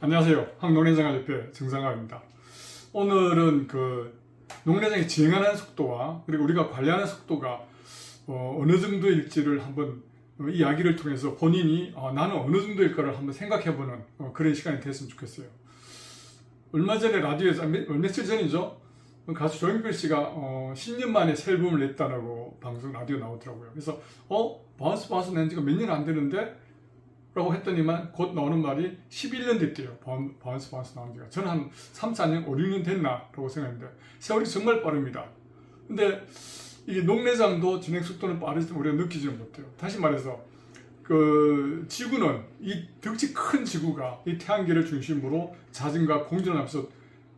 안녕하세요. 한국농내장학협회 정상화입니다. 오늘은 농내장이 진행하는 속도와 그리고 우리가 관리하는 속도가 어느 정도일지를 한번 이야기를 통해서 본인이 나는 어느 정도일까를 한번 생각해보는 그런 시간이 됐으면 좋겠어요. 얼마 전에 라디오에서 며칠 전이죠. 가수 조용필 씨가 10년 만에 새 앨범을 냈다고 방송 라디오 나오더라고요. 그래서 바운스 낸 지가 몇 년 안 되는데? 라고 했더니만 곧 나오는 말이 11년 됐대요. 바운스 나온 지가. 저는 한 3, 4년, 5, 6년 됐나? 라고 생각했는데 세월이 정말 빠릅니다. 근데 이 농내장도 진행 속도는 빠르지만 우리가 느끼지 못해요. 다시 말해서 지구는 이 덩치 큰 지구가 이 태양계를 중심으로 자전과 공전하면서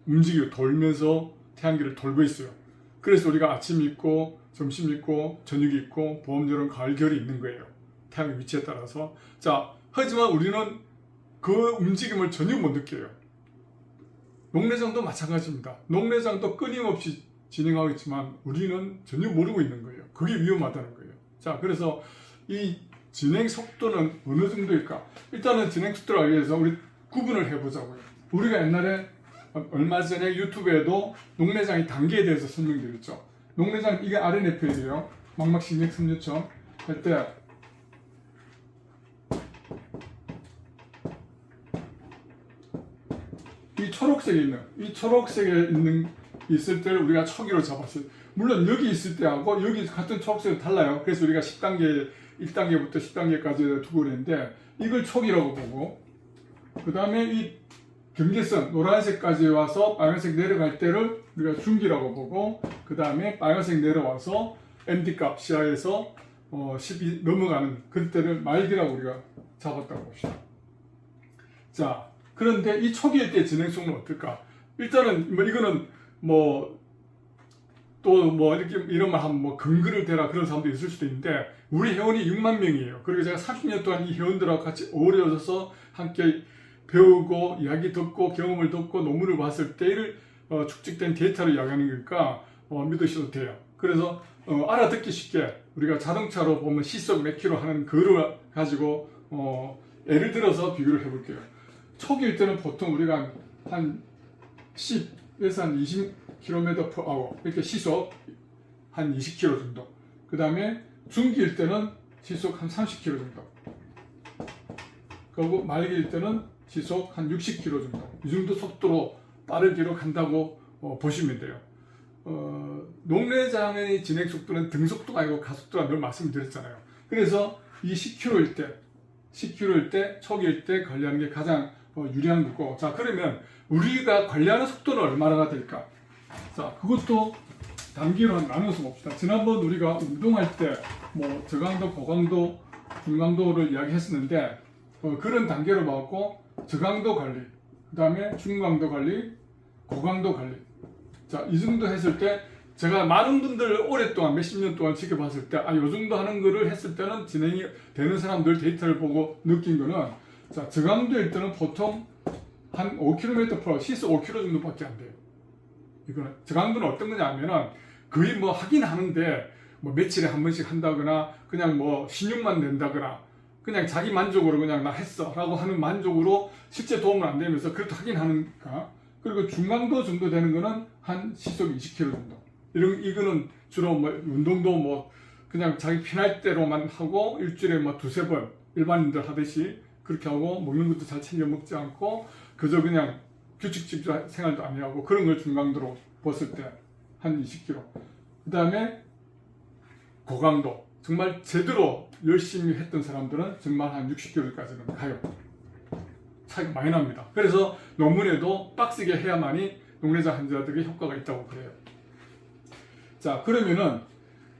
움직이고 돌면서 태양계를 돌고 있어요. 그래서 우리가 아침이 있고 점심이 있고 저녁이 있고 봄, 여름, 가을, 겨울이 있는 거예요. 태양의 위치에 따라서. 하지만 우리는 그 움직임을 전혀 못 느껴요. 농내장도 마찬가지입니다. 농내장도 끊임없이 진행하고 있지만 우리는 전혀 모르고 있는 거예요. 그게 위험하다는 거예요. 그래서 이 진행 속도는 어느 정도일까? 일단은 진행 속도를 알기 위해서 우리 구분을 해보자고요. 우리가 옛날에 얼마 전에 유튜브에도 농내장의 단계에 대해서 설명드렸죠. 농내장, 이게 RNFL이에요. 망막신경 섬유청 할 때 이 초록색에 있을 때를 우리가 초기로 잡았어요. 물론 여기 있을 때하고 여기 같은 초록색은 달라요. 그래서 우리가 10단계, 1단계부터 10단계까지 두고 그랬는데 이걸 초기라고 보고, 그 다음에 이 경계선 노란색까지 와서 빨간색 내려갈 때를 우리가 중기라고 보고, 그 다음에 빨간색 내려와서 MD값 시야에서 10이 넘어가는 그때를 말기라고 우리가 잡았다고 봅시다. 그런데 이 초기일 때 진행성은 어떨까? 일단은 이거는 이렇게 이런 말 하면 근거를 대라 그런 사람도 있을 수도 있는데, 우리 회원이 6만 명이에요. 그리고 제가 30년 동안 이 회원들하고 같이 어우러져서 함께 배우고 이야기 듣고 경험을 듣고 논문을 봤을 때를 축적된 데이터를 이야기하는 거니까 믿으셔도 돼요. 그래서 알아듣기 쉽게 우리가 자동차로 보면 시속 몇 킬로 하는 그거를 가지고 예를 들어서 비교를 해볼게요. 초기일 때는 보통 우리가 한 10에서 한 20km/h 이렇게 시속 한 20km 정도. 그 다음에 중기일 때는 시속 한 30km 정도. 그리고 말기일 때는 시속 한 60km 정도. 이 정도 속도로 빠르기로 간다고 보시면 돼요. 농내장의 진행 속도는 등속도가 아니고 가속도라 늘 말씀드렸잖아요. 그래서 이 10km일 때, 초기일 때 관리하는 게 가장 유리한 거고. 그러면 우리가 관리하는 속도는 얼마나 될까? 그것도 단계로 나눠서 봅시다. 지난번 우리가 운동할 때 저강도, 고강도, 중강도를 이야기했었는데 그런 단계로 봤고, 저강도 관리, 그 다음에 중강도 관리, 고강도 관리. 이 정도 했을 때 제가 많은 분들 오랫동안 몇십 년 동안 지켜봤을 때 요 정도 하는 거를 했을 때는 진행이 되는 사람들 데이터를 보고 느낀 거는, 저강도일 때는 보통 한 5km/h 시속 5km 정도밖에 안 돼요. 이거는 저강도는 어떤 거냐 하면은 거의 하긴 하는데 며칠에 한 번씩 한다거나 그냥 신용만 낸다거나 그냥 자기 만족으로 그냥 나 했어 라고 하는 만족으로 실제 도움은 안 되면서 그래도 하긴 하는가. 그리고 중강도 정도 되는 거는 한 시속 20km 정도. 이거는 주로 운동도 그냥 자기 편할 대로만 하고 일주일에 두세 번 일반인들 하듯이 그렇게 하고, 먹는 것도 잘 챙겨 먹지 않고 그저 그냥 규칙적인 생활도 안 하고 그런 걸 중강도로 봤을 때 한 20km. 그 다음에 고강도, 정말 제대로 열심히 했던 사람들은 정말 한 60km까지는 가요. 차이가 많이 납니다. 그래서 논문에도 빡세게 해야만이 농내장 환자들에게 효과가 있다고 그래요. 그러면은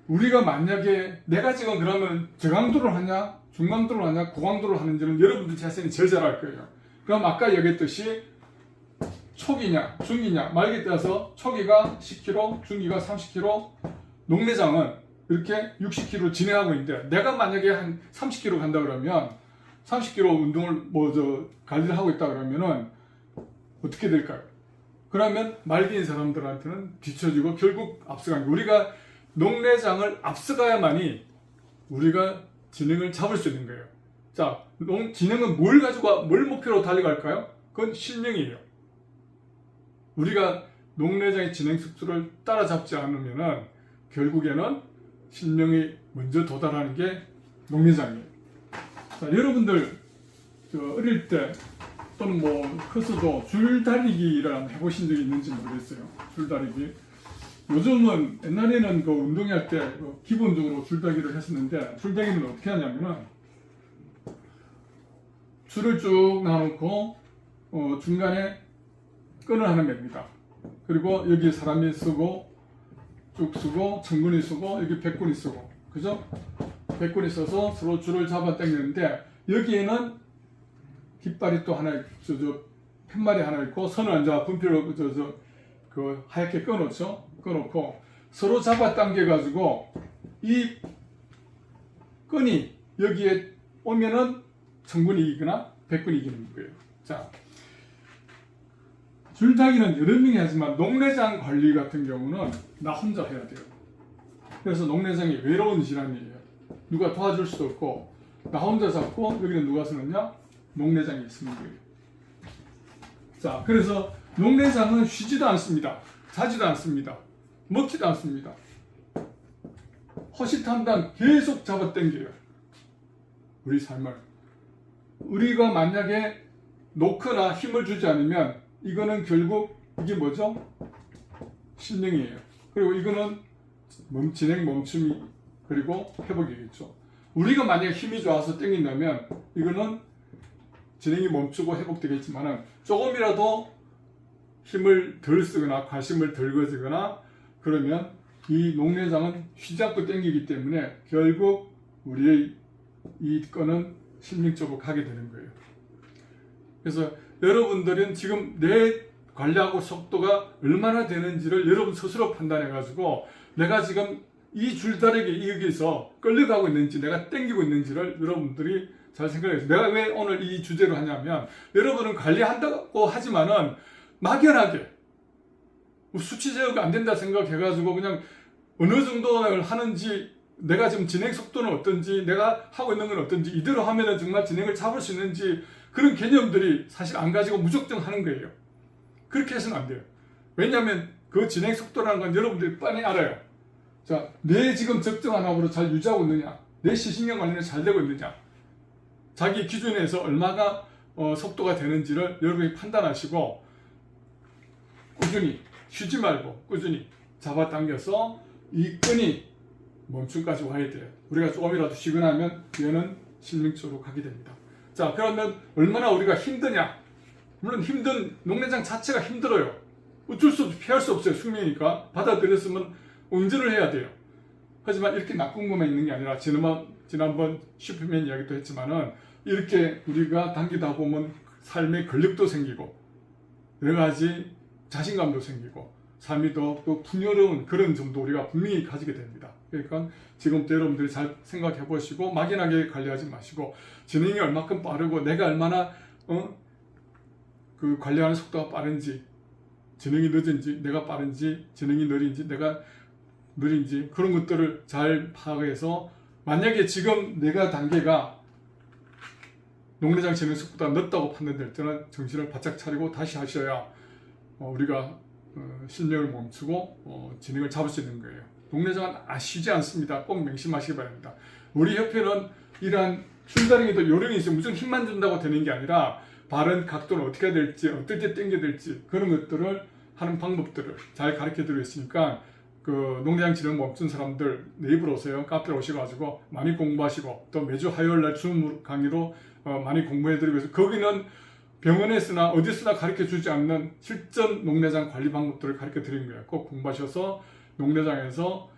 우리가 만약에 내가 지금 그러면 저강도를 하냐, 중강도를 하냐, 고강도를 하는지는 여러분들 자신이 제일 잘 알 거예요. 그럼 아까 얘기했듯이 초기냐, 중기냐, 말기에 따라서 초기가 10km, 중기가 30km, 농내장은 이렇게 60km 진행하고 있는데, 내가 만약에 한 30km 간다 그러면 30km 운동을 관리를 하고 있다 그러면은 어떻게 될까요? 그러면 말기인 사람들한테는 뒤처지고 결국 앞서가는, 우리가 농내장을 앞서가야만이 우리가 진행을 잡을 수 있는 거예요. 진행은 뭘 목표로 달려갈까요? 그건 실명이에요. 우리가 녹내장의 진행 속도를 따라잡지 않으면은 결국에는 실명이 먼저 도달하는 게 녹내장이에요. 자, 여러분들 어릴 때 또는 뭐 커서도 줄다리기를 한번 해보신 적이 있는지 모르겠어요. 줄다리기. 요즘은 옛날에는 그 운동할 때 기본적으로 줄다리기를 했었는데, 줄다리기는 어떻게 하냐면은 줄을 쭉 놔놓고 중간에 끈을 하나 맵니다. 그리고 여기 사람이 쓰고 쭉 쓰고 청군이 쓰고 여기 백군이 쓰고, 그죠? 백군이 써서 서로 줄을 잡아 당기는데, 여기에는 깃발이 또 하나, 팻말이 하나 있고 선을 앉아 분필로 그 하얗게 끊었죠. 끊고 서로 잡아 당겨 가지고 이 끈이 여기에 오면은 청군이 이기거나 백군이 이기는 거예요. 자, 줄타기는 여러 명이 하지만 녹내장 관리 같은 경우는 나 혼자 해야 돼요. 그래서 녹내장이 외로운 질환이에요. 누가 도와줄 수도 없고 나 혼자 잡고, 여기는 누가 쓰느냐? 녹내장이 쓰는 거예요. 자, 그래서 녹내장은 쉬지도 않습니다. 자지도 않습니다. 먹지도 않습니다. 허시탄단 계속 잡아당겨요. 우리 삶을. 우리가 만약에 놓거나 힘을 주지 않으면 이거는 결국 이게 뭐죠? 실명이에요. 그리고 이거는 진행 멈춤이, 그리고 회복이겠죠. 우리가 만약에 힘이 좋아서 당긴다면 이거는 진행이 멈추고 회복되겠지만은 조금이라도 힘을 덜 쓰거나 관심을 덜 가지거나 그러면 이 녹내장은 쉬지 않고 당기기 때문에 결국 우리의 이 건은 실명 쪽으로 가게 되는 거예요. 그래서 여러분들은 지금 내 관리하고 속도가 얼마나 되는지를 여러분 스스로 판단해 가지고 내가 지금 이 줄다리기 여기서 끌려가고 있는지, 내가 당기고 있는지를 여러분들이 잘 생각해서, 내가 왜 오늘 이 주제로 하냐면, 여러분은 관리한다고 하지만은 막연하게 수치 제어가 안 된다 생각해가지고 그냥 어느 정도를 하는지, 내가 지금 진행 속도는 어떤지, 내가 하고 있는 건 어떤지, 이대로 하면은 정말 진행을 잡을 수 있는지, 그런 개념들이 사실 안 가지고 무조건 하는 거예요. 그렇게 해서는 안 돼요. 왜냐하면 그 진행 속도라는 건 여러분들이 뻔히 알아요. 자, 내 지금 적정한 호흡으로 잘 유지하고 있느냐, 내 시신경 관리는 잘 되고 있느냐, 자기 기준에서 얼마나 속도가 되는지를 여러분이 판단하시고 꾸준히 쉬지 말고 꾸준히 잡아당겨서 이 끈이 멈춤까지 와야 돼요. 우리가 조금이라도 쉬거나 하면 얘는 실명 쪽으로 가게 됩니다. 자, 그러면 얼마나 우리가 힘드냐? 물론 녹내장 자체가 힘들어요. 어쩔 수 없이 피할 수 없어요. 숙명이니까. 받아들였으면 운전을 해야 돼요. 하지만 이렇게 나쁜 것만 있는 게 아니라, 지난번 슈퍼맨 이야기도 했지만은, 이렇게 우리가 당기다 보면 삶의 근력도 생기고 여러 가지 자신감도 생기고 삶이 더 풍요로운 그런 점도 우리가 분명히 가지게 됩니다. 그러니까 지금부터 여러분들이 잘 생각해 보시고 막연하게 관리하지 마시고, 진행이 얼마큼 빠르고 내가 얼마나 그 관리하는 속도가 빠른지, 진행이 늦은지, 내가 빠른지, 진행이 느린지, 내가 느린지, 그런 것들을 잘 파악해서, 만약에 지금 내가 단계가 녹내장 진행 속도가 늦다고 판단될 때는 정신을 바짝 차리고 다시 하셔야 우리가 실명을 멈추고 진행을 잡을 수 있는 거예요. 녹내장은 쉬지 않습니다. 꼭 명심하시기 바랍니다. 우리 협회는 이러한 줄다리기도 요령이 있어요. 무조건 힘만 준다고 되는 게 아니라 바른 각도는 어떻게 해야 될지, 어떨 때 당겨야 될지, 그런 것들을 하는 방법들을 잘 가르쳐 드리고 있으니까, 그 녹내장 진행 멈춘 사람들 네이버로 오세요. 카페로 오셔가지고 많이 공부하시고, 또 매주 화요일날 줌 강의로 많이 공부해드리고 있어요. 거기는 병원에서나 어디서나 가르쳐 주지 않는 실전 녹내장 관리 방법들을 가르쳐 드리는 거예요. 꼭 공부하셔서 녹내장에서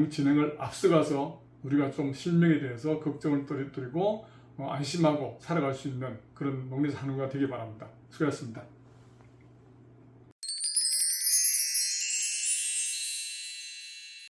진행을 앞서가서 우리가 좀 실명에 대해서 걱정을 드리고 안심하고 살아갈 수 있는 그런 녹내장 하는 거 되길 바랍니다. 수고하셨습니다.